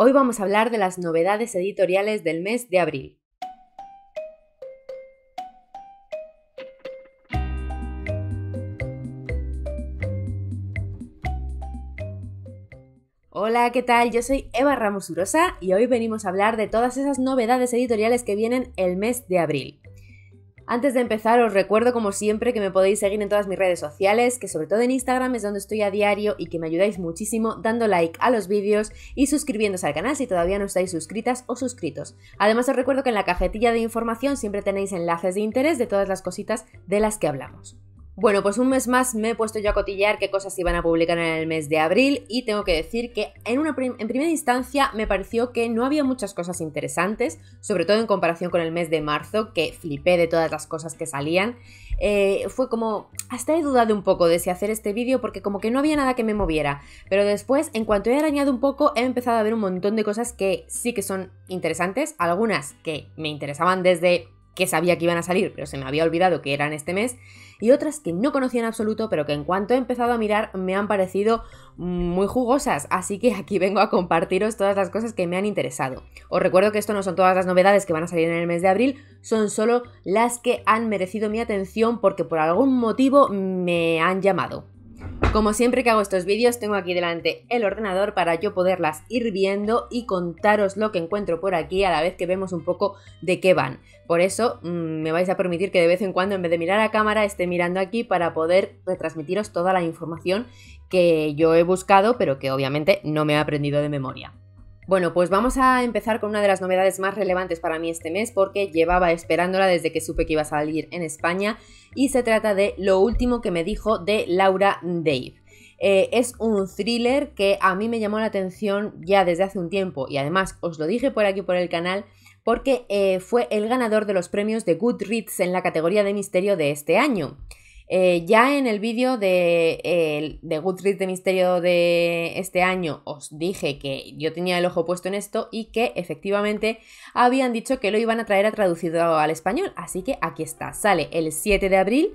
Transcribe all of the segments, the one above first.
Hoy vamos a hablar de las novedades editoriales del mes de abril. Hola, ¿qué tal? Yo soy Eva Ramos Urosa y hoy venimos a hablar de todas esas novedades editoriales que vienen el mes de abril. Antes de empezar os recuerdo como siempre que me podéis seguir en todas mis redes sociales, que sobre todo en Instagram es donde estoy a diario y que me ayudáis muchísimo dando like a los vídeos y suscribiéndose al canal si todavía no estáis suscritas o suscritos. Además os recuerdo que en la cajetilla de información siempre tenéis enlaces de interés de todas las cositas de las que hablamos. Bueno, pues un mes más me he puesto yo a cotillar qué cosas iban a publicar en el mes de abril y tengo que decir que en primera instancia me pareció que no había muchas cosas interesantes, sobre todo en comparación con el mes de marzo, que flipé de todas las cosas que salían. Fue como, hasta he dudado un poco de si hacer este vídeo porque como que no había nada que me moviera, pero después, en cuanto he arañado un poco, he empezado a ver un montón de cosas que sí que son interesantes, algunas que me interesaban desde que sabía que iban a salir, pero se me había olvidado que eran este mes, y otras que no conocía en absoluto, pero que en cuanto he empezado a mirar me han parecido muy jugosas, así que aquí vengo a compartiros todas las cosas que me han interesado. Os recuerdo que esto no son todas las novedades que van a salir en el mes de abril, son solo las que han merecido mi atención porque por algún motivo me han llamado. Como siempre que hago estos vídeos tengo aquí delante el ordenador para yo poderlas ir viendo y contaros lo que encuentro por aquí a la vez que vemos un poco de qué van. Por eso me vais a permitir que de vez en cuando en vez de mirar a cámara esté mirando aquí para poder retransmitiros toda la información que yo he buscado pero que obviamente no me he aprendido de memoria. Bueno, pues vamos a empezar con una de las novedades más relevantes para mí este mes porque llevaba esperándola desde que supe que iba a salir en España y se trata de Lo último que me dijo de Laura Dave. Es un thriller que a mí me llamó la atención ya desde hace un tiempo y además os lo dije por aquí por el canal porque fue el ganador de los premios de Goodreads en la categoría de misterio de este año. Ya en el vídeo de Goodreads de misterio de este año os dije que yo tenía el ojo puesto en esto y que efectivamente habían dicho que lo iban a traer traducido al español, así que aquí está, sale el 7 de abril,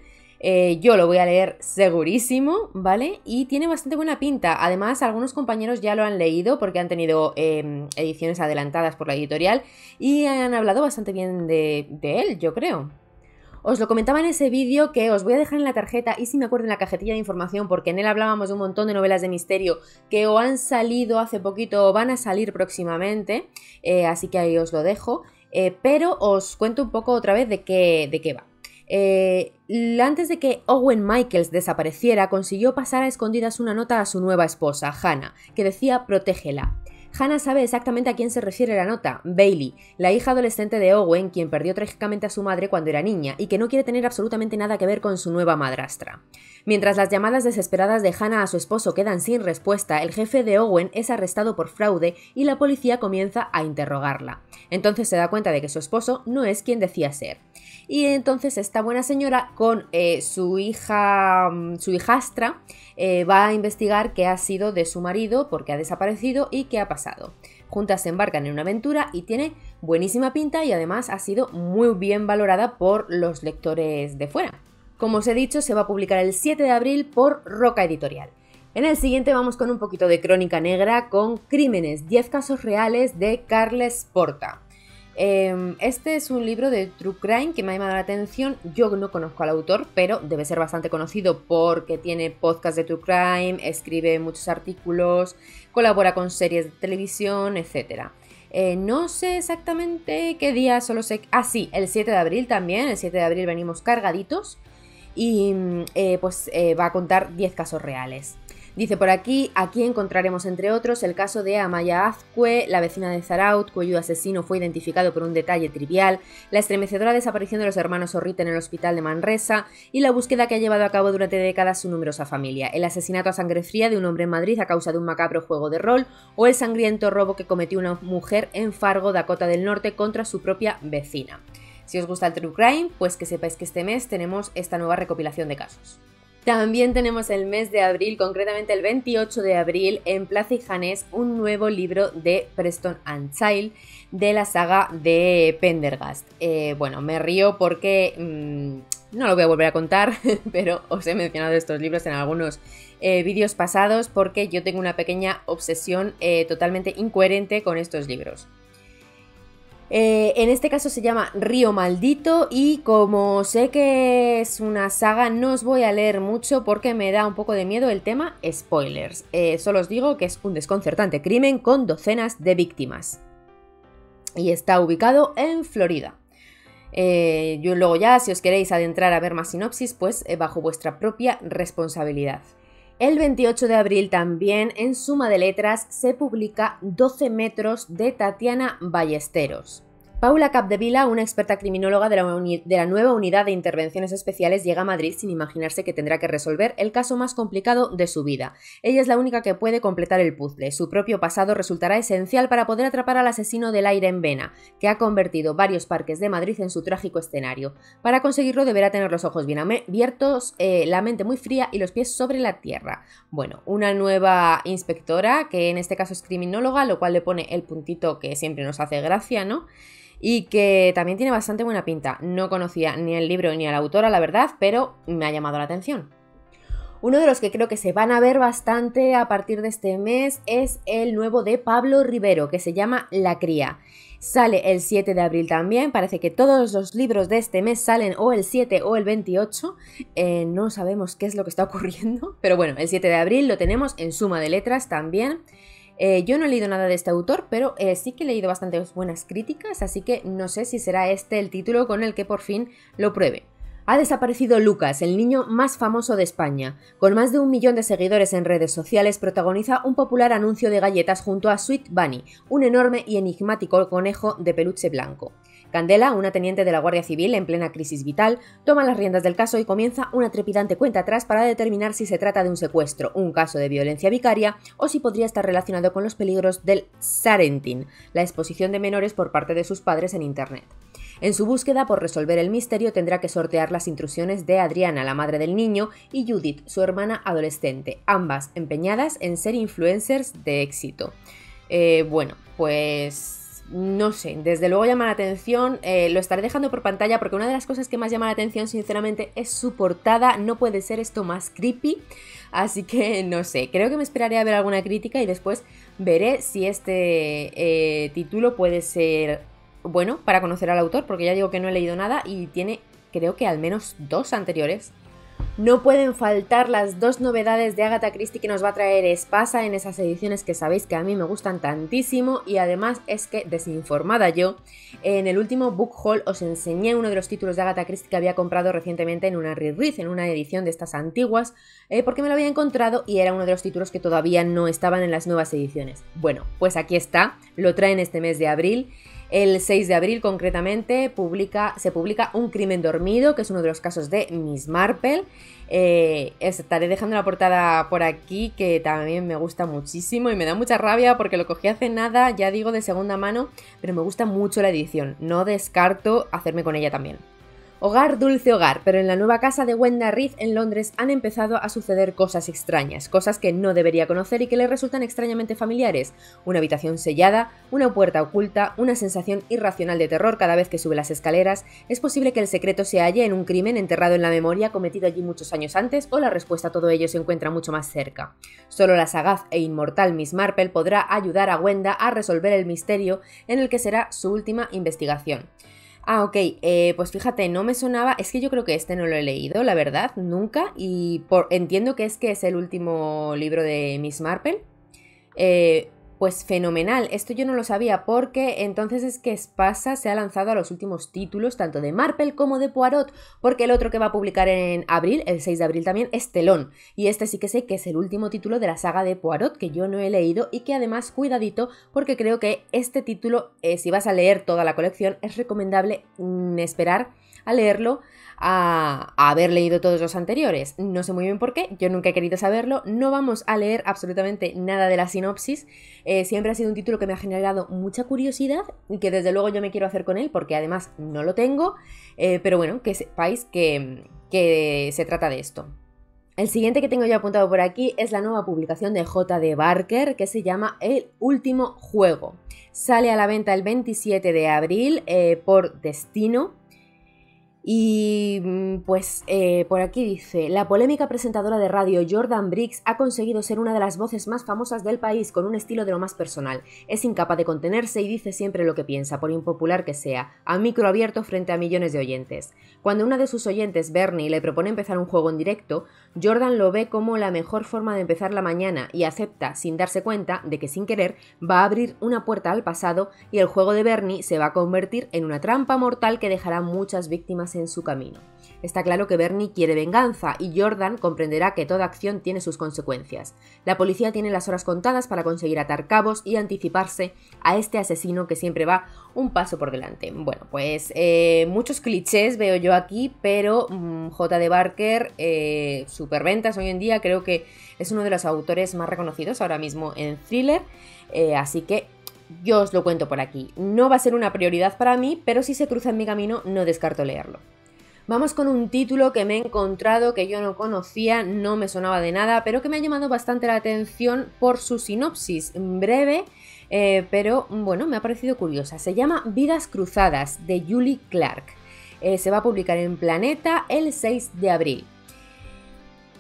yo lo voy a leer segurísimo, ¿vale? Y tiene bastante buena pinta, además algunos compañeros ya lo han leído porque han tenido ediciones adelantadas por la editorial y han hablado bastante bien de él, yo creo. Os lo comentaba en ese vídeo que os voy a dejar en la tarjeta y si me acuerdo en la cajetilla de información porque en él hablábamos de un montón de novelas de misterio que o han salido hace poquito o van a salir próximamente, así que ahí os lo dejo, pero os cuento un poco otra vez de qué va. Antes de que Owen Michaels desapareciera, consiguió pasar a escondidas una nota a su nueva esposa, Hannah, que decía protégela. Hannah sabe exactamente a quién se refiere la nota, Bailey, la hija adolescente de Owen, quien perdió trágicamente a su madre cuando era niña y que no quiere tener absolutamente nada que ver con su nueva madrastra. Mientras las llamadas desesperadas de Hannah a su esposo quedan sin respuesta, el jefe de Owen es arrestado por fraude y la policía comienza a interrogarla. Entonces se da cuenta de que su esposo no es quien decía ser. Y entonces esta buena señora con su hijastra va a investigar qué ha sido de su marido, por qué ha desaparecido y qué ha pasado. Juntas se embarcan en una aventura y tiene buenísima pinta y además ha sido muy bien valorada por los lectores de fuera. Como os he dicho, se va a publicar el 7 de abril por Roca Editorial. En el siguiente vamos con un poquito de crónica negra con Crímenes, 10 casos reales de Carles Porta. Este es un libro de True Crime que me ha llamado la atención. Yo no conozco al autor, pero debe ser bastante conocido porque tiene podcast de True Crime, escribe muchos artículos, colabora con series de televisión, etc. No sé exactamente qué día, solo sé... Ah, sí, el 7 de abril también, el 7 de abril venimos cargaditos y va a contar 10 casos reales. Dice por aquí encontraremos entre otros el caso de Amaya Azcue, la vecina de Zaraut, cuyo asesino fue identificado por un detalle trivial, la estremecedora desaparición de los hermanos Orrit en el hospital de Manresa y la búsqueda que ha llevado a cabo durante décadas su numerosa familia, el asesinato a sangre fría de un hombre en Madrid a causa de un macabro juego de rol o el sangriento robo que cometió una mujer en Fargo, Dakota del Norte, contra su propia vecina. Si os gusta el True Crime, pues que sepáis que este mes tenemos esta nueva recopilación de casos. También tenemos el mes de abril, concretamente el 28 de abril, en Plaza y Janés, un nuevo libro de Preston and Child de la saga de Pendergast. Bueno, me río porque no lo voy a volver a contar, pero os he mencionado estos libros en algunos vídeos pasados porque yo tengo una pequeña obsesión totalmente incoherente con estos libros. En este caso se llama Río Maldito y como sé que es una saga no os voy a leer mucho porque me da un poco de miedo el tema spoilers. Solo os digo que es un desconcertante crimen con docenas de víctimas y está ubicado en Florida. Yo luego ya, si os queréis adentrar a ver más sinopsis, pues bajo vuestra propia responsabilidad. El 28 de abril también, en Suma de Letras, se publica 12 metros de Tatiana Ballesteros. Paula Capdevila, una experta criminóloga de la nueva unidad de intervenciones especiales, llega a Madrid sin imaginarse que tendrá que resolver el caso más complicado de su vida. Ella es la única que puede completar el puzzle. Su propio pasado resultará esencial para poder atrapar al asesino del aire en Vena, que ha convertido varios parques de Madrid en su trágico escenario. Para conseguirlo deberá tener los ojos bien abiertos, la mente muy fría y los pies sobre la tierra. Bueno, una nueva inspectora, que en este caso es criminóloga, lo cual le pone el puntito que siempre nos hace gracia, ¿no? Y que también tiene bastante buena pinta. No conocía ni el libro ni a la autora, la verdad, pero me ha llamado la atención. Uno de los que creo que se van a ver bastante a partir de este mes es el nuevo de Pablo Rivero, que se llama La Cría. Sale el 7 de abril también, parece que todos los libros de este mes salen o el 7 o el 28, no sabemos qué es lo que está ocurriendo, pero bueno, el 7 de abril lo tenemos en Suma de Letras también. Yo no he leído nada de este autor, pero sí que he leído bastantes buenas críticas, así que no sé si será este el título con el que por fin lo pruebe. Ha desaparecido Lucas, el niño más famoso de España. Con más de 1 millón de seguidores en redes sociales, protagoniza un popular anuncio de galletas junto a Sweet Bunny, un enorme y enigmático conejo de peluche blanco. Candela, una teniente de la Guardia Civil en plena crisis vital, toma las riendas del caso y comienza una trepidante cuenta atrás para determinar si se trata de un secuestro, un caso de violencia vicaria o si podría estar relacionado con los peligros del sharenting, la exposición de menores por parte de sus padres en Internet. En su búsqueda por resolver el misterio tendrá que sortear las intrusiones de Adriana, la madre del niño, y Judith, su hermana adolescente, ambas empeñadas en ser influencers de éxito. Bueno, pues no sé, desde luego llama la atención, lo estaré dejando por pantalla porque una de las cosas que más llama la atención sinceramente es su portada, no puede ser esto más creepy, así que no sé, creo que me esperaré a ver alguna crítica y después veré si este título puede ser bueno para conocer al autor, porque ya digo que no he leído nada y tiene creo que al menos 2 anteriores. No pueden faltar las 2 novedades de Agatha Christie que nos va a traer Espasa en esas ediciones que sabéis que a mí me gustan tantísimo, y además es que, desinformada yo, en el último book haul os enseñé uno de los títulos de Agatha Christie que había comprado recientemente en una reread, en una edición de estas antiguas, porque me lo había encontrado y era uno de los títulos que todavía no estaban en las nuevas ediciones. Bueno, pues aquí está, lo traen este mes de abril. El 6 de abril concretamente se publica Un crimen dormido, que es uno de los casos de Miss Marple. Estaré dejando la portada por aquí, que también me gusta muchísimo y me da mucha rabia porque lo cogí hace nada, ya digo, de segunda mano, pero me gusta mucho la edición, no descarto hacerme con ella también. Hogar, dulce hogar, pero en la nueva casa de Wenda Reed en Londres han empezado a suceder cosas extrañas, cosas que no debería conocer y que le resultan extrañamente familiares. Una habitación sellada, una puerta oculta, una sensación irracional de terror cada vez que sube las escaleras. ¿Es posible que el secreto se halle en un crimen enterrado en la memoria cometido allí muchos años antes, o la respuesta a todo ello se encuentra mucho más cerca? Solo la sagaz e inmortal Miss Marple podrá ayudar a Wenda a resolver el misterio en el que será su última investigación. Ah, ok, pues fíjate, no me sonaba, es que yo creo que este no lo he leído, la verdad, nunca, y entiendo que es el último libro de Miss Marple. Pues fenomenal, esto yo no lo sabía porque entonces es que Espasa se ha lanzado a los últimos títulos tanto de Marple como de Poirot, porque el otro que va a publicar en abril, el 6 de abril también, es Telón, y este sí que sé que es el último título de la saga de Poirot que yo no he leído y que además, cuidadito, porque creo que este título, si vas a leer toda la colección, es recomendable esperar a leerlo a haber leído todos los anteriores. No sé muy bien por qué, yo nunca he querido saberlo, no vamos a leer absolutamente nada de la sinopsis, siempre ha sido un título que me ha generado mucha curiosidad y que desde luego yo me quiero hacer con él porque además no lo tengo, pero bueno, que sepáis que se trata de esto. El siguiente que tengo yo apuntado por aquí es la nueva publicación de J.D. Barker, que se llama El último juego. Sale a la venta el 27 de abril por Destino. Y pues por aquí dice: la polémica presentadora de radio Jordan Briggs ha conseguido ser una de las voces más famosas del país con un estilo de lo más personal. Es incapaz de contenerse y dice siempre lo que piensa, por impopular que sea, a micro abierto frente a millones de oyentes. Cuando una de sus oyentes, Bernie, le propone empezar un juego en directo, Jordan lo ve como la mejor forma de empezar la mañana y acepta, sin darse cuenta, de que sin querer va a abrir una puerta al pasado y el juego de Bernie se va a convertir en una trampa mortal que dejará muchas víctimas en su camino. Está claro que Bernie quiere venganza y Jordan comprenderá que toda acción tiene sus consecuencias. La policía tiene las horas contadas para conseguir atar cabos y anticiparse a este asesino que siempre va un paso por delante. Bueno, pues muchos clichés veo yo aquí, pero J.D. Barker, superventas hoy en día, creo que es uno de los autores más reconocidos ahora mismo en thriller, así que yo os lo cuento por aquí. No va a ser una prioridad para mí, pero si se cruza en mi camino no descarto leerlo. Vamos con un título que me he encontrado, que yo no conocía, no me sonaba de nada, pero que me ha llamado bastante la atención por su sinopsis breve, pero bueno, me ha parecido curiosa. Se llama Vidas Cruzadas, de Julie Clark. Se va a publicar en Planeta el 6 de abril.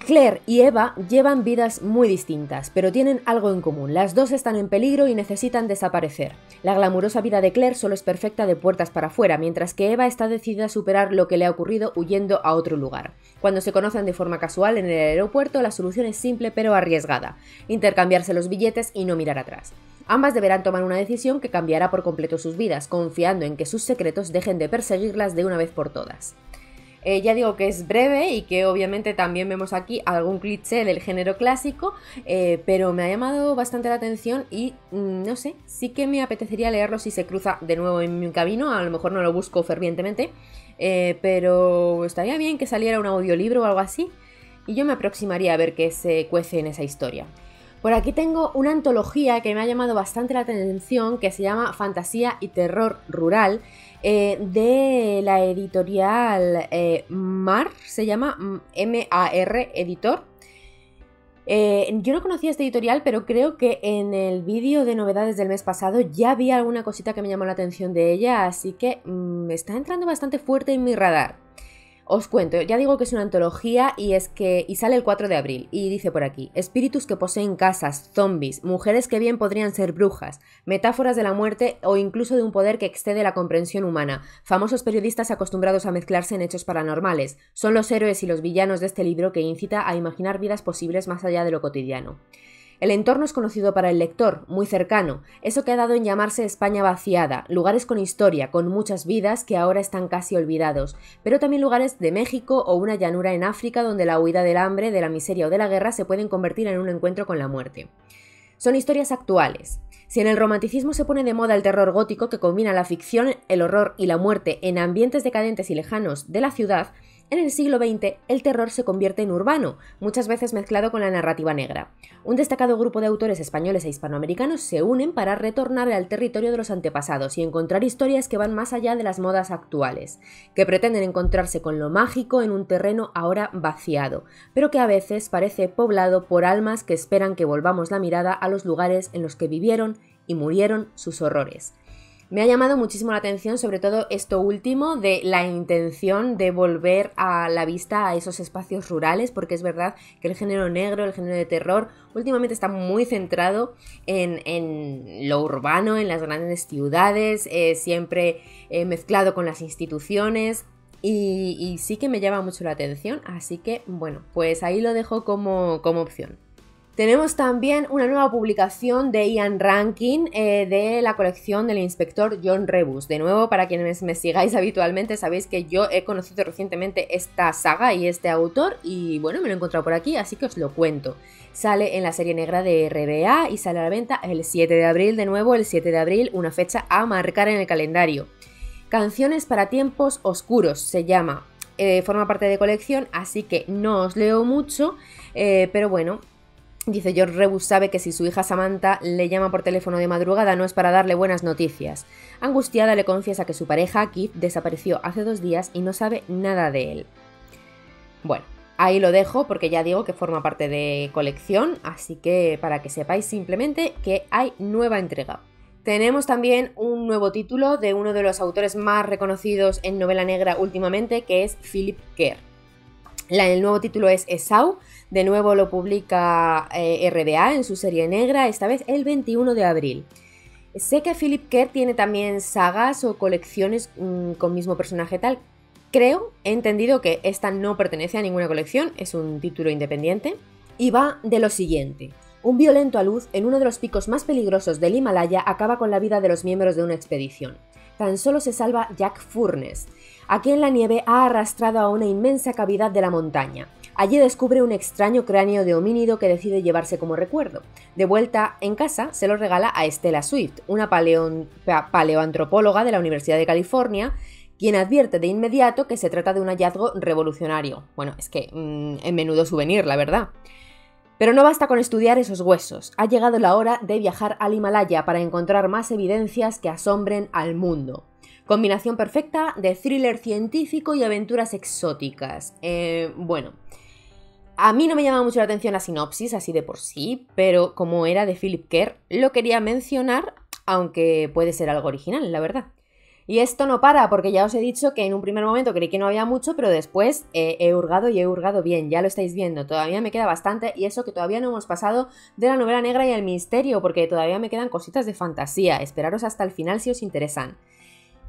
Claire y Eva llevan vidas muy distintas, pero tienen algo en común. Las dos están en peligro y necesitan desaparecer. La glamurosa vida de Claire solo es perfecta de puertas para afuera, mientras que Eva está decidida a superar lo que le ha ocurrido huyendo a otro lugar. Cuando se conocen de forma casual en el aeropuerto, la solución es simple pero arriesgada: intercambiarse los billetes y no mirar atrás. Ambas deberán tomar una decisión que cambiará por completo sus vidas, confiando en que sus secretos dejen de perseguirlas de una vez por todas. Ya digo que es breve y que obviamente también vemos aquí algún cliché del género clásico, pero me ha llamado bastante la atención y no sé, sí que me apetecería leerlo si se cruza de nuevo en mi camino. A lo mejor no lo busco fervientemente, pero estaría bien que saliera un audiolibro o algo así y yo me aproximaría a ver qué se cuece en esa historia. Por aquí tengo una antología que me ha llamado bastante la atención, que se llama Fantasía y Terror Rural, de la editorial MAR, se llama M-A-R Editor. Yo no conocía este editorial, pero creo que en el vídeo de novedades del mes pasado ya vi alguna cosita que me llamó la atención de ella, así que está entrando bastante fuerte en mi radar. Os cuento, ya digo que es una antología y sale el 4 de abril y dice por aquí: espíritus que poseen casas, zombies, mujeres que bien podrían ser brujas, metáforas de la muerte o incluso de un poder que excede la comprensión humana, famosos periodistas acostumbrados a mezclarse en hechos paranormales, son los héroes y los villanos de este libro que incita a imaginar vidas posibles más allá de lo cotidiano. El entorno es conocido para el lector, muy cercano, eso que ha dado en llamarse España vaciada, lugares con historia, con muchas vidas que ahora están casi olvidados, pero también lugares de México o una llanura en África donde la huida del hambre, de la miseria o de la guerra se pueden convertir en un encuentro con la muerte. Son historias actuales. Si en el romanticismo se pone de moda el terror gótico que combina la ficción, el horror y la muerte en ambientes decadentes y lejanos de la ciudad, en el siglo XX el terror se convierte en urbano, muchas veces mezclado con la narrativa negra. Un destacado grupo de autores españoles e hispanoamericanos se unen para retornar al territorio de los antepasados y encontrar historias que van más allá de las modas actuales, que pretenden encontrarse con lo mágico en un terreno ahora vaciado, pero que a veces parece poblado por almas que esperan que volvamos la mirada a los lugares en los que vivieron y murieron sus horrores. Me ha llamado muchísimo la atención sobre todo esto último de la intención de volver a la vista a esos espacios rurales, porque es verdad que el género negro, el género de terror, últimamente está muy centrado en lo urbano, en las grandes ciudades, siempre mezclado con las instituciones. Y sí que me llama mucho la atención, así que bueno, pues ahí lo dejo como opción. Tenemos también una nueva publicación de Ian Rankin de la colección del inspector John Rebus. De nuevo, para quienes me sigáis habitualmente, sabéis que yo he conocido recientemente esta saga y este autor y bueno, me lo he encontrado por aquí, así que os lo cuento. Sale en la serie negra de RBA y sale a la venta el 7 de abril, de nuevo el 7 de abril, una fecha a marcar en el calendario. Canciones para tiempos oscuros se llama, forma parte de colección, así que no os leo mucho, pero bueno. Dice: George Rebus sabe que si su hija Samantha le llama por teléfono de madrugada no es para darle buenas noticias. Angustiada le confiesa que su pareja, Keith, desapareció hace 2 días y no sabe nada de él. Bueno, ahí lo dejo porque ya digo que forma parte de colección, así que para que sepáis simplemente que hay nueva entrega. Tenemos también un nuevo título de uno de los autores más reconocidos en novela negra últimamente, que es Philip Kerr. El nuevo título es Esau, de nuevo lo publica RBA en su serie negra, esta vez el 21 de abril. Sé que Philip Kerr tiene también sagas o colecciones con mismo personaje tal. Creo, he entendido que esta no pertenece a ninguna colección, es un título independiente. Y va de lo siguiente. Un violento alud en uno de los picos más peligrosos del Himalaya acaba con la vida de los miembros de una expedición. Tan solo se salva Jack Furness, a quien la nieve ha arrastrado a una inmensa cavidad de la montaña. Allí descubre un extraño cráneo de homínido que decide llevarse como recuerdo. De vuelta en casa, se lo regala a Stella Swift, una paleoantropóloga de la Universidad de California, quien advierte de inmediato que se trata de un hallazgo revolucionario. Bueno, es que en menudo souvenir, la verdad. Pero no basta con estudiar esos huesos. Ha llegado la hora de viajar al Himalaya para encontrar más evidencias que asombren al mundo. Combinación perfecta de thriller científico y aventuras exóticas. Bueno, a mí no me llama mucho la atención la sinopsis, así de por sí, pero como era de Philip Kerr, lo quería mencionar, aunque puede ser algo original, la verdad. Y esto no para, porque ya os he dicho que en un primer momento creí que no había mucho, pero después he hurgado y he hurgado bien, ya lo estáis viendo. Todavía me queda bastante, y eso que todavía no hemos pasado de la novela negra y el misterio, porque todavía me quedan cositas de fantasía. Esperaros hasta el final si os interesan.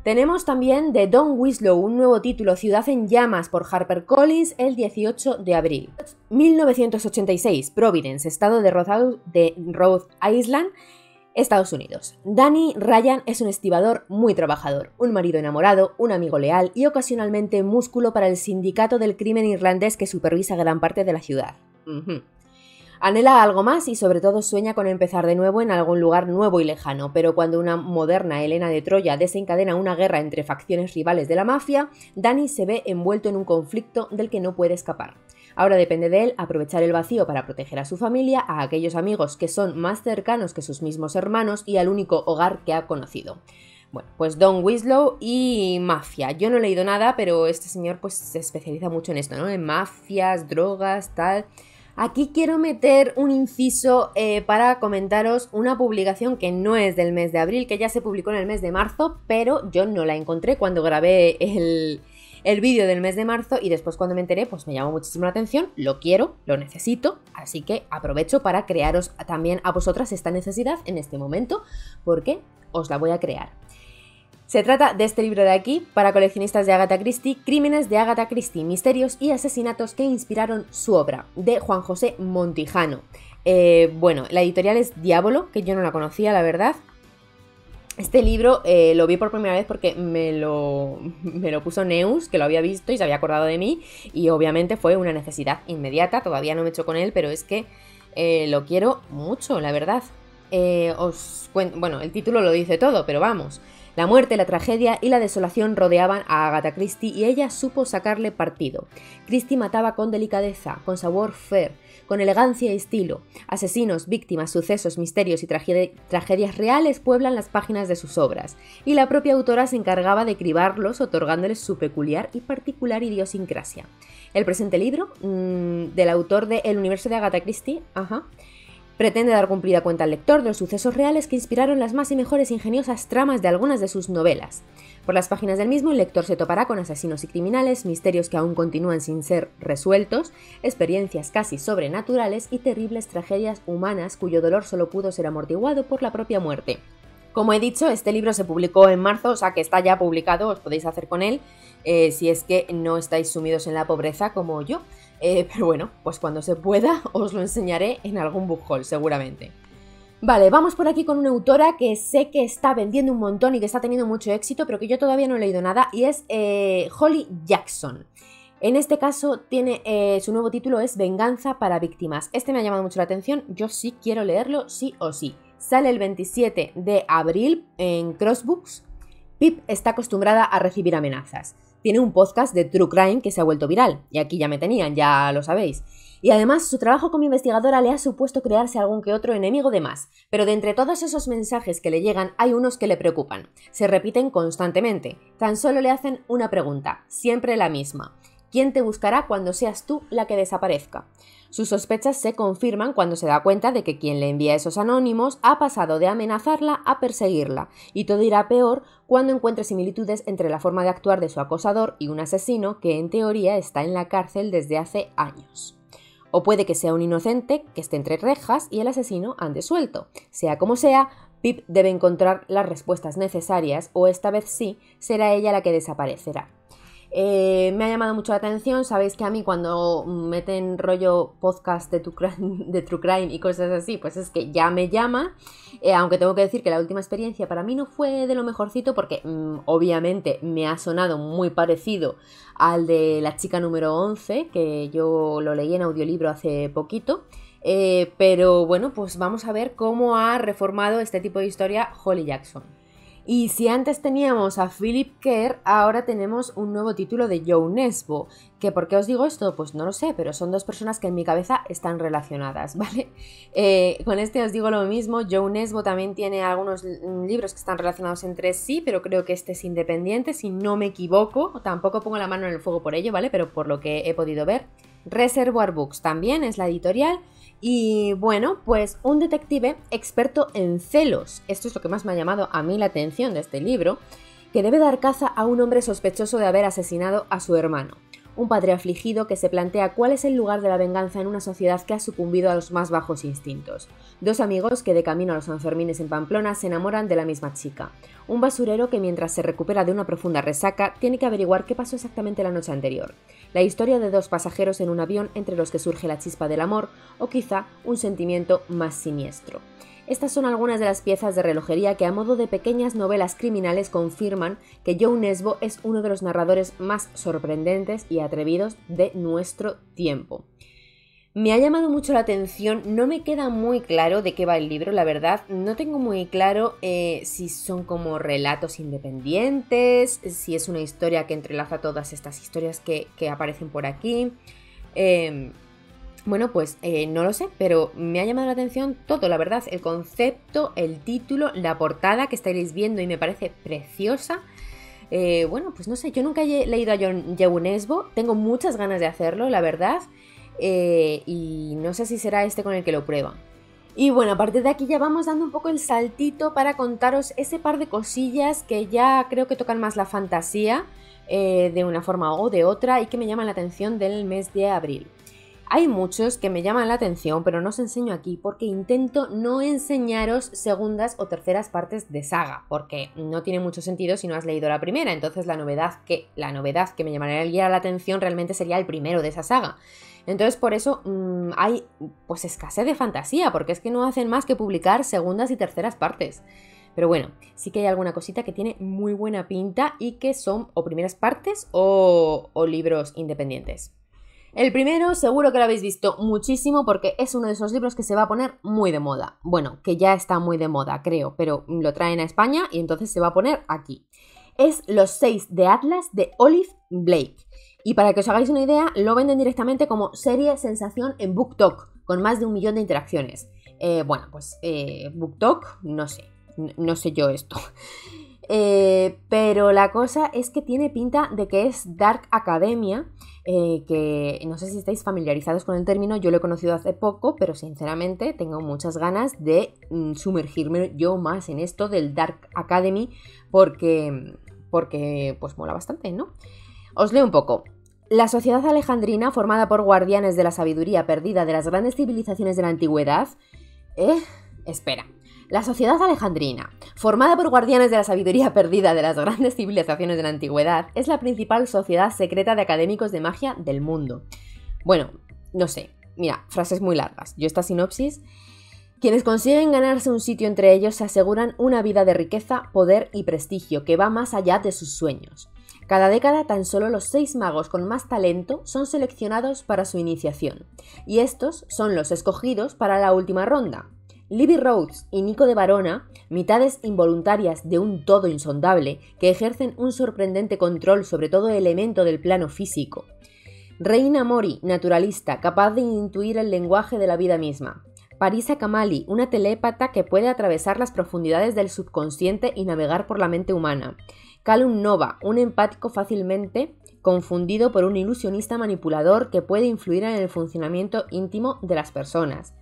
Tenemos también de Don Winslow un nuevo título, Ciudad en llamas, por HarperCollins, el 18 de abril. 1986, Providence, estado de Rhode Island, Estados Unidos. Danny Ryan es un estibador muy trabajador, un marido enamorado, un amigo leal y ocasionalmente músculo para el sindicato del crimen irlandés que supervisa gran parte de la ciudad. Anhela algo más y sobre todo sueña con empezar de nuevo en algún lugar nuevo y lejano, pero cuando una moderna Helena de Troya desencadena una guerra entre facciones rivales de la mafia, Danny se ve envuelto en un conflicto del que no puede escapar. Ahora depende de él aprovechar el vacío para proteger a su familia, a aquellos amigos que son más cercanos que sus mismos hermanos y al único hogar que ha conocido. Bueno, pues Don Winslow y mafia. Yo no he leído nada, pero este señor pues se especializa mucho en esto, ¿no? En mafias, drogas, tal. Aquí quiero meter un inciso para comentaros una publicación que no es del mes de abril, que ya se publicó en el mes de marzo, pero yo no la encontré cuando grabé el vídeo del mes de marzo y después cuando me enteré pues me llamó muchísimo la atención, lo quiero, lo necesito, así que aprovecho para crearos también a vosotras esta necesidad en este momento porque os la voy a crear. Se trata de este libro de aquí, para coleccionistas de Agatha Christie, Crímenes de Agatha Christie, misterios y asesinatos que inspiraron su obra, de Juan José Montijano. Bueno, la editorial es Diabolo, que yo no la conocía, la verdad. Este libro lo vi por primera vez porque me lo puso Neus, que lo había visto y se había acordado de mí, y obviamente fue una necesidad inmediata, todavía no me he hecho con él, pero es que lo quiero mucho, la verdad. Bueno, el título lo dice todo, pero vamos. La muerte, la tragedia y la desolación rodeaban a Agatha Christie y ella supo sacarle partido. Christie mataba con delicadeza, con savoir-faire, con elegancia y estilo. Asesinos, víctimas, sucesos, misterios y tragedias reales pueblan las páginas de sus obras, y la propia autora se encargaba de cribarlos otorgándoles su peculiar y particular idiosincrasia. El presente libro, del autor de El universo de Agatha Christie, pretende dar cumplida cuenta al lector de los sucesos reales que inspiraron las más y mejores ingeniosas tramas de algunas de sus novelas. Por las páginas del mismo, el lector se topará con asesinos y criminales, misterios que aún continúan sin ser resueltos, experiencias casi sobrenaturales y terribles tragedias humanas cuyo dolor solo pudo ser amortiguado por la propia muerte. Como he dicho, este libro se publicó en marzo, o sea que está ya publicado, os podéis hacer con él, si es que no estáis sumidos en la pobreza como yo. Pero bueno, pues cuando se pueda os lo enseñaré en algún book haul, seguramente. Vale, vamos por aquí con una autora que sé que está vendiendo un montón y que está teniendo mucho éxito, pero que yo todavía no he leído nada, y es Holly Jackson. En este caso tiene su nuevo título es Venganza para víctimas. Este me ha llamado mucho la atención, yo sí quiero leerlo, sí o sí. Sale el 27 de abril en Crossbooks. Pip está acostumbrada a recibir amenazas. Tiene un podcast de True Crime que se ha vuelto viral, y aquí ya me tenían, ya lo sabéis. Y además su trabajo como investigadora le ha supuesto crearse algún que otro enemigo de más, pero de entre todos esos mensajes que le llegan hay unos que le preocupan. Se repiten constantemente, tan solo le hacen una pregunta, siempre la misma. ¿Quién te buscará cuando seas tú la que desaparezca? Sus sospechas se confirman cuando se da cuenta de que quien le envía esos anónimos ha pasado de amenazarla a perseguirla, y todo irá peor cuando encuentre similitudes entre la forma de actuar de su acosador y un asesino que en teoría está en la cárcel desde hace años. O puede que sea un inocente que esté entre rejas y el asesino ande suelto. Sea como sea, Pip debe encontrar las respuestas necesarias, o esta vez sí, será ella la que desaparecerá. Me ha llamado mucho la atención. Sabéis que a mí cuando meten rollo podcast de True Crime y cosas así, pues es que ya me llama, aunque tengo que decir que la última experiencia para mí no fue de lo mejorcito porque obviamente me ha sonado muy parecido al de La chica número 11, que yo lo leí en audiolibro hace poquito. Pero bueno, pues vamos a ver cómo ha reformado este tipo de historia Holly Jackson. Y si antes teníamos a Philip Kerr, ahora tenemos un nuevo título de Joe Nesbo. ¿Que por qué os digo esto? Pues no lo sé, pero son dos personas que en mi cabeza están relacionadas, ¿vale? Con este os digo lo mismo. Joe Nesbo también tiene algunos libros que están relacionados entre sí, pero creo que este es independiente, si no me equivoco. Tampoco pongo la mano en el fuego por ello, ¿vale? Pero por lo que he podido ver. Reservoir Books también es la editorial. Y bueno, pues un detective experto en celos, esto es lo que más me ha llamado a mí la atención de este libro, que debe dar caza a un hombre sospechoso de haber asesinado a su hermano. Un padre afligido que se plantea cuál es el lugar de la venganza en una sociedad que ha sucumbido a los más bajos instintos. Dos amigos que de camino a los Sanfermines en Pamplona se enamoran de la misma chica. Un basurero que mientras se recupera de una profunda resaca tiene que averiguar qué pasó exactamente la noche anterior. La historia de dos pasajeros en un avión entre los que surge la chispa del amor o quizá un sentimiento más siniestro. Estas son algunas de las piezas de relojería que a modo de pequeñas novelas criminales confirman que Joe Nesbo es uno de los narradores más sorprendentes y atrevidos de nuestro tiempo. Me ha llamado mucho la atención, no me queda muy claro de qué va el libro, la verdad. No tengo muy claro si son como relatos independientes, si es una historia que entrelaza todas estas historias que aparecen por aquí. Bueno, pues no lo sé, pero me ha llamado la atención todo, la verdad. El concepto, el título, la portada que estaréis viendo y me parece preciosa. Bueno, pues no sé, yo nunca he leído a Joe Nesbo, tengo muchas ganas de hacerlo, la verdad. Y no sé si será este con el que lo prueban. Y bueno, a partir de aquí ya vamos dando un poco el saltito para contaros ese par de cosillas que ya creo que tocan más la fantasía de una forma o de otra y que me llaman la atención del mes de abril. Hay muchos que me llaman la atención, pero no os enseño aquí porque intento no enseñaros segundas o terceras partes de saga, porque no tiene mucho sentido si no has leído la primera. Entonces la novedad que me llamaría la atención realmente sería el primero de esa saga. Entonces por eso hay pues escasez de fantasía, porque es que no hacen más que publicar segundas y terceras partes. Pero bueno, sí que hay alguna cosita que tiene muy buena pinta y que son o primeras partes o libros independientes. El primero seguro que lo habéis visto muchísimo porque es uno de esos libros que se va a poner muy de moda. Bueno, que ya está muy de moda, creo, pero lo traen a España y entonces se va a poner aquí. Es Los 6 de Atlas de Olive Blake. Y para que os hagáis una idea, lo venden directamente como serie sensación en BookTok, con más de 1 millón de interacciones. Bueno, pues BookTok, no sé yo esto. Pero la cosa es que tiene pinta de que es Dark Academia, que no sé si estáis familiarizados con el término, yo lo he conocido hace poco, pero sinceramente tengo muchas ganas de sumergirme yo más en esto del Dark Academy, porque pues mola bastante, ¿no? Os leo un poco. La sociedad alejandrina, formada por guardianes de la sabiduría perdida de las grandes civilizaciones de la antigüedad... Espera. La sociedad alejandrina, formada por guardianes de la sabiduría perdida de las grandes civilizaciones de la antigüedad, es la principal sociedad secreta de académicos de magia del mundo. Bueno, no sé. Mira, frases muy largas. Yo esta sinopsis... Quienes consiguen ganarse un sitio entre ellos se aseguran una vida de riqueza, poder y prestigio que va más allá de sus sueños. Cada década tan solo los 6 magos con más talento son seleccionados para su iniciación, y estos son los escogidos para la última ronda. Libby Rhodes y Nico de Varona, mitades involuntarias de un todo insondable, que ejercen un sorprendente control sobre todo elemento del plano físico. Reina Mori, naturalista, capaz de intuir el lenguaje de la vida misma. Parisa Kamali, una telépata que puede atravesar las profundidades del subconsciente y navegar por la mente humana. Callum Nova, un empático fácilmente confundido por un ilusionista manipulador que puede influir en el funcionamiento íntimo de las personas.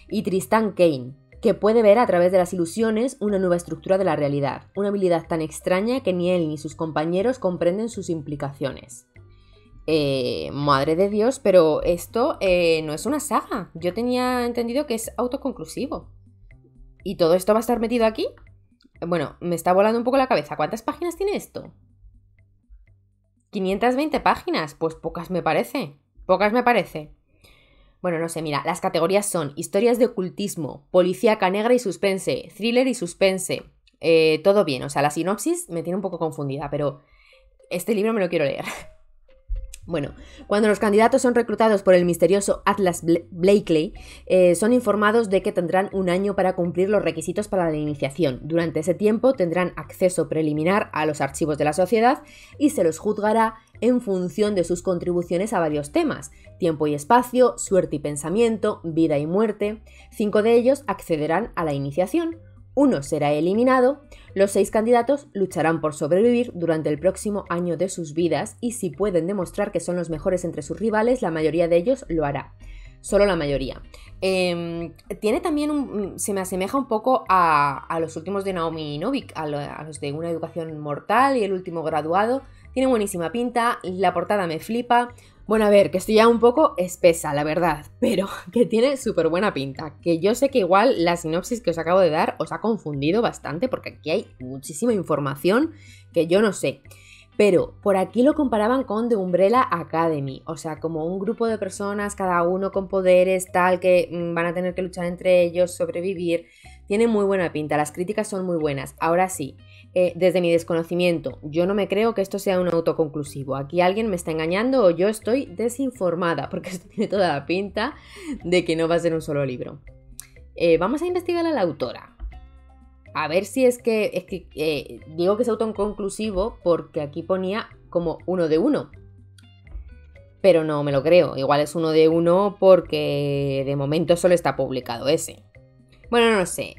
Y Tristan Kane, que puede ver a través de las ilusiones una nueva estructura de la realidad, una habilidad tan extraña que ni él ni sus compañeros comprenden sus implicaciones. Madre de Dios, pero esto no es una saga. Yo tenía entendido que es autoconclusivo. ¿Y todo esto va a estar metido aquí? Bueno, me está volando un poco la cabeza. ¿Cuántas páginas tiene esto? 520 páginas. Pues pocas me parece. Pocas me parece. Bueno, no sé, mira, las categorías son historias de ocultismo, policíaca negra y suspense, thriller y suspense. Todo bien, o sea, la sinopsis me tiene un poco confundida, pero este libro me lo quiero leer. Bueno, cuando los candidatos son reclutados por el misterioso Atlas Blakely, son informados de que tendrán un año para cumplir los requisitos para la iniciación. Durante ese tiempo tendrán acceso preliminar a los archivos de la sociedad y se los juzgará en función de sus contribuciones a varios temas: tiempo y espacio, suerte y pensamiento, vida y muerte. 5 de ellos accederán a la iniciación. 1 será eliminado. Los 6 candidatos lucharán por sobrevivir durante el próximo año de sus vidas y si pueden demostrar que son los mejores entre sus rivales, la mayoría de ellos lo hará. Solo la mayoría. Tiene también se me asemeja un poco a los últimos de Naomi Novik, a los de Una educación mortal y El último graduado. Tiene buenísima pinta, la portada me flipa. Bueno, a ver, que estoy ya un poco espesa, la verdad, pero que tiene súper buena pinta. Que yo sé que igual la sinopsis que os acabo de dar os ha confundido bastante porque aquí hay muchísima información que yo no sé. Pero por aquí lo comparaban con The Umbrella Academy, o sea, como un grupo de personas, cada uno con poderes, tal, que van a tener que luchar entre ellos, sobrevivir. Tiene muy buena pinta, las críticas son muy buenas. Ahora sí, desde mi desconocimiento, yo no me creo que esto sea un autoconclusivo. Aquí alguien me está engañando o yo estoy desinformada, porque esto tiene toda la pinta de que no va a ser un solo libro. Vamos a investigar a la autora. A ver si digo que es autoconclusivo porque aquí ponía como 1 de 1. Pero no me lo creo. Igual es 1 de 1 porque de momento solo está publicado ese. Bueno, no lo sé.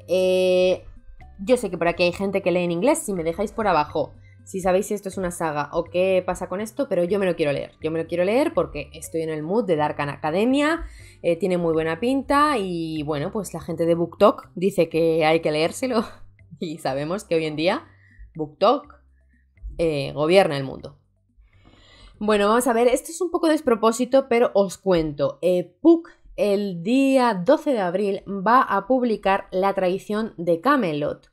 Yo sé que por aquí hay gente que lee en inglés. Si me dejáis por abajo, si sabéis si esto es una saga o qué pasa con esto, pero yo me lo quiero leer. Yo me lo quiero leer porque estoy en el mood de Dark Academia. Tiene muy buena pinta y bueno, pues la gente de BookTok dice que hay que leérselo. Y sabemos que hoy en día BookTok gobierna el mundo. Bueno, vamos a ver, esto es un poco despropósito, pero os cuento. Puck, el día 12 de abril, va a publicar La traición de Camelot.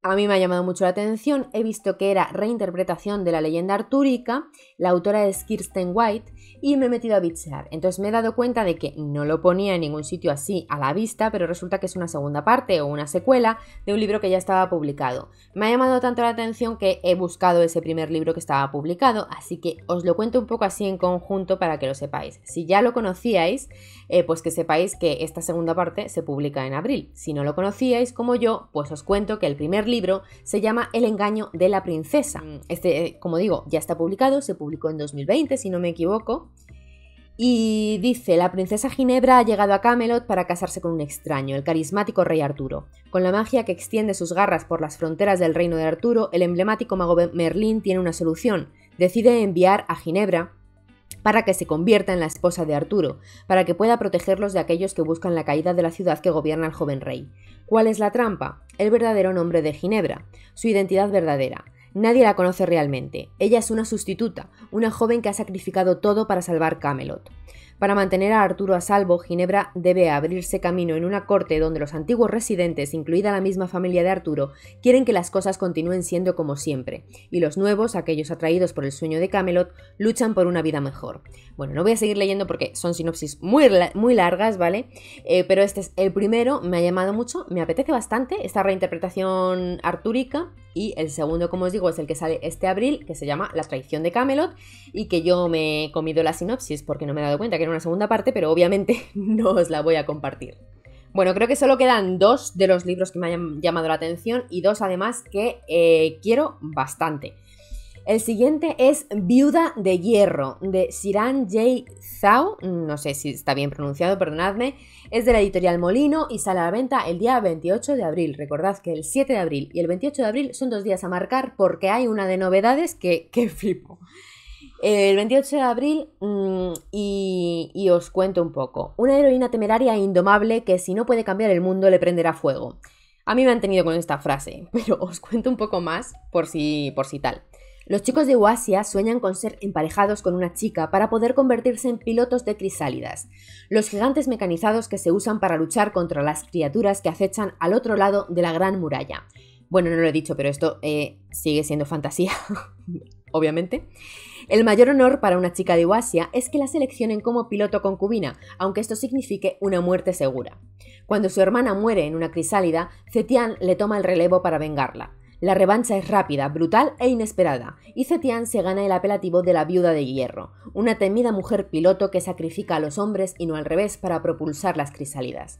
A mí me ha llamado mucho la atención, he visto que era reinterpretación de la leyenda artúrica, la autora es Kirsten White, y me he metido a bichear. Entonces me he dado cuenta de que no lo ponía en ningún sitio así a la vista, pero resulta que es una segunda parte o una secuela de un libro que ya estaba publicado. Me ha llamado tanto la atención que he buscado ese primer libro que estaba publicado, así que os lo cuento un poco así en conjunto para que lo sepáis. Si ya lo conocíais, pues que sepáis que esta segunda parte se publica en abril. Si no lo conocíais como yo, pues os cuento que el primer libro se llama El engaño de la princesa. Este, como digo, ya está publicado, se publicó en 2020, si no me equivoco. Y dice, la princesa Ginebra ha llegado a Camelot para casarse con un extraño, el carismático rey Arturo. Con la magia que extiende sus garras por las fronteras del reino de Arturo, el emblemático mago Merlín tiene una solución. Decide enviar a Ginebra para que se convierta en la esposa de Arturo, para que pueda protegerlos de aquellos que buscan la caída de la ciudad que gobierna el joven rey. ¿Cuál es la trampa? El verdadero nombre de Ginebra, su identidad verdadera. Nadie la conoce realmente. Ella es una sustituta, una joven que ha sacrificado todo para salvar Camelot. Para mantener a Arturo a salvo, Ginebra debe abrirse camino en una corte donde los antiguos residentes, incluida la misma familia de Arturo, quieren que las cosas continúen siendo como siempre, y los nuevos, aquellos atraídos por el sueño de Camelot, luchan por una vida mejor. Bueno, no voy a seguir leyendo porque son sinopsis muy largas, ¿vale? Pero este es el primero, me ha llamado mucho, me apetece bastante esta reinterpretación artúrica, y el segundo, como os digo, es el que sale este abril, que se llama La traición de Camelot, y que yo me he comido la sinopsis porque no me he dado cuenta que era una segunda parte, pero obviamente no os la voy a compartir. Bueno, creo que solo quedan 2 de los libros que me hayan llamado la atención y 2 además que quiero bastante. El siguiente es Viuda de Hierro, de Shiran J. Zhao, no sé si está bien pronunciado, perdonadme, es de la editorial Molino y sale a la venta el día 28 de abril. Recordad que el 7 de abril y el 28 de abril son 2 días a marcar porque hay una de novedades que flipo. El 28 de abril y os cuento un poco. Una heroína temeraria e indomable que si no puede cambiar el mundo le prenderá fuego. A mí me han tenido con esta frase, pero os cuento un poco más por si tal. Los chicos de Huasia sueñan con ser emparejados con una chica para poder convertirse en pilotos de crisálidas, los gigantes mecanizados que se usan para luchar contra las criaturas que acechan al otro lado de la gran muralla. Bueno, no lo he dicho, pero esto sigue siendo fantasía, obviamente. El mayor honor para una chica de Huasia es que la seleccionen como piloto concubina, aunque esto signifique una muerte segura. Cuando su hermana muere en una crisálida, Zetian le toma el relevo para vengarla. La revancha es rápida, brutal e inesperada, y Zetian se gana el apelativo de la Viuda de Hierro, una temida mujer piloto que sacrifica a los hombres y no al revés para propulsar las crisálidas.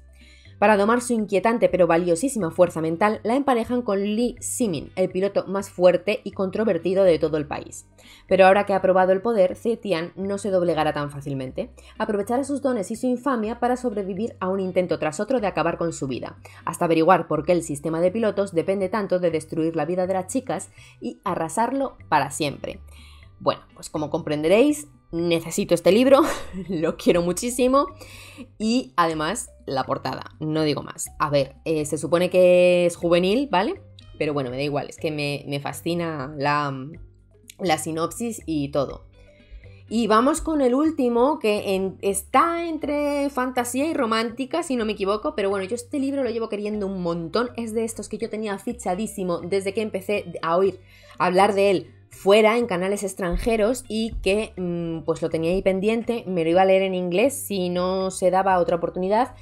Para domar su inquietante pero valiosísima fuerza mental, la emparejan con Li Simin, el piloto más fuerte y controvertido de todo el país. Pero ahora que ha probado el poder, Zetian no se doblegará tan fácilmente. Aprovechará sus dones y su infamia para sobrevivir a un intento tras otro de acabar con su vida, hasta averiguar por qué el sistema de pilotos depende tanto de destruir la vida de las chicas y arrasarlo para siempre. Bueno, pues como comprenderéis, necesito este libro, lo quiero muchísimo y además la portada, no digo más. A ver, se supone que es juvenil, ¿vale? Pero bueno, me da igual, es que me fascina la sinopsis y todo. Y vamos con el último, que está entre fantasía y romántica, si no me equivoco, pero bueno, yo este libro lo llevo queriendo un montón, es de estos que yo tenía fichadísimo desde que empecé a oír hablar de él fuera en canales extranjeros y que pues lo tenía ahí pendiente, me lo iba a leer en inglés si no se daba otra oportunidad,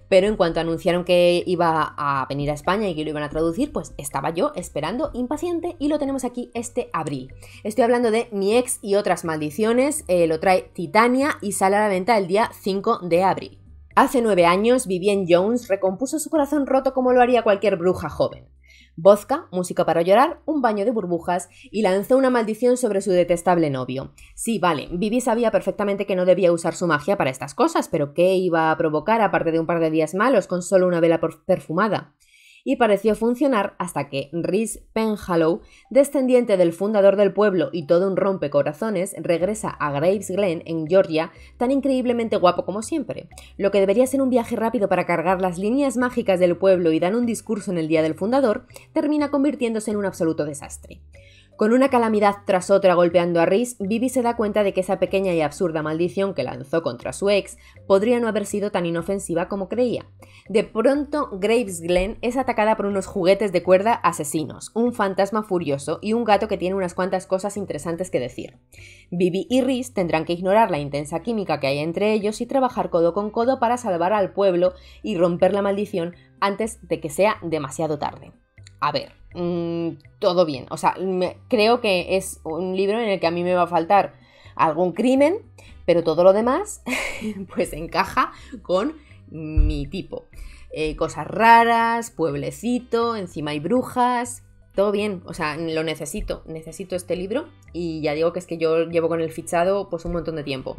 pero en cuanto anunciaron que iba a venir a España y que lo iban a traducir, pues estaba yo esperando impaciente y lo tenemos aquí este abril. Estoy hablando de Mi ex y otras maldiciones, lo trae Titania y sale a la venta el día 5 de abril. Hace 9 años, Vivienne Jones recompuso su corazón roto como lo haría cualquier bruja joven. Vodka, música para llorar, un baño de burbujas y lanzó una maldición sobre su detestable novio. Sí, vale, Vivi sabía perfectamente que no debía usar su magia para estas cosas, pero ¿qué iba a provocar aparte de un par de días malos con solo una vela perfumada? Y pareció funcionar hasta que Rhys Penhallow, descendiente del fundador del pueblo y todo un rompecorazones, regresa a Graves Glen, en Georgia, tan increíblemente guapo como siempre. Lo que debería ser un viaje rápido para cargar las líneas mágicas del pueblo y dar un discurso en el día del fundador, termina convirtiéndose en un absoluto desastre. Con una calamidad tras otra golpeando a Rhys, Vivi se da cuenta de que esa pequeña y absurda maldición que lanzó contra su ex podría no haber sido tan inofensiva como creía. De pronto, Graves Glen es atacada por unos juguetes de cuerda asesinos, un fantasma furioso y un gato que tiene unas cuantas cosas interesantes que decir. Vivi y Rhys tendrán que ignorar la intensa química que hay entre ellos y trabajar codo con codo para salvar al pueblo y romper la maldición antes de que sea demasiado tarde. A ver, todo bien, o sea, creo que es un libro en el que a mí me va a faltar algún crimen, pero todo lo demás pues encaja con mi tipo. Cosas raras, pueblecito, encima hay brujas, todo bien, o sea, lo necesito este libro y ya digo que es que yo llevo con el fichado pues un montón de tiempo.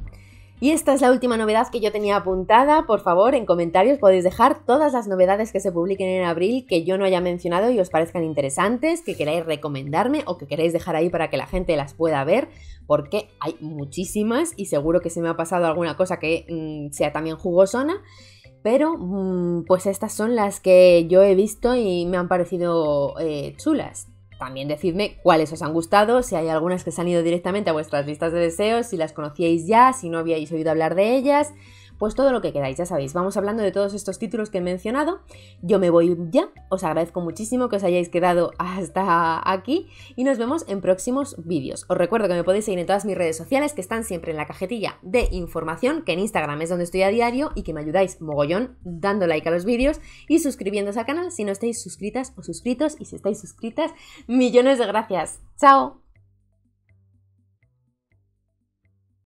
Y esta es la última novedad que yo tenía apuntada. Por favor, en comentarios podéis dejar todas las novedades que se publiquen en abril que yo no haya mencionado y os parezcan interesantes, que queráis recomendarme o que queráis dejar ahí para que la gente las pueda ver, porque hay muchísimas y seguro que se me ha pasado alguna cosa que sea también jugosona, pero pues estas son las que yo he visto y me han parecido chulas. También decidme cuáles os han gustado, si hay algunas que se han ido directamente a vuestras listas de deseos, si las conocíais ya, si no habíais oído hablar de ellas, pues todo lo que queráis, ya sabéis, vamos hablando de todos estos títulos que he mencionado. Yo me voy ya, os agradezco muchísimo que os hayáis quedado hasta aquí y nos vemos en próximos vídeos. Os recuerdo que me podéis seguir en todas mis redes sociales que están siempre en la cajetilla de información, que en Instagram es donde estoy a diario y que me ayudáis mogollón dando like a los vídeos y suscribiéndose al canal si no estáis suscritas o suscritos, y si estáis suscritas, millones de gracias. ¡Chao!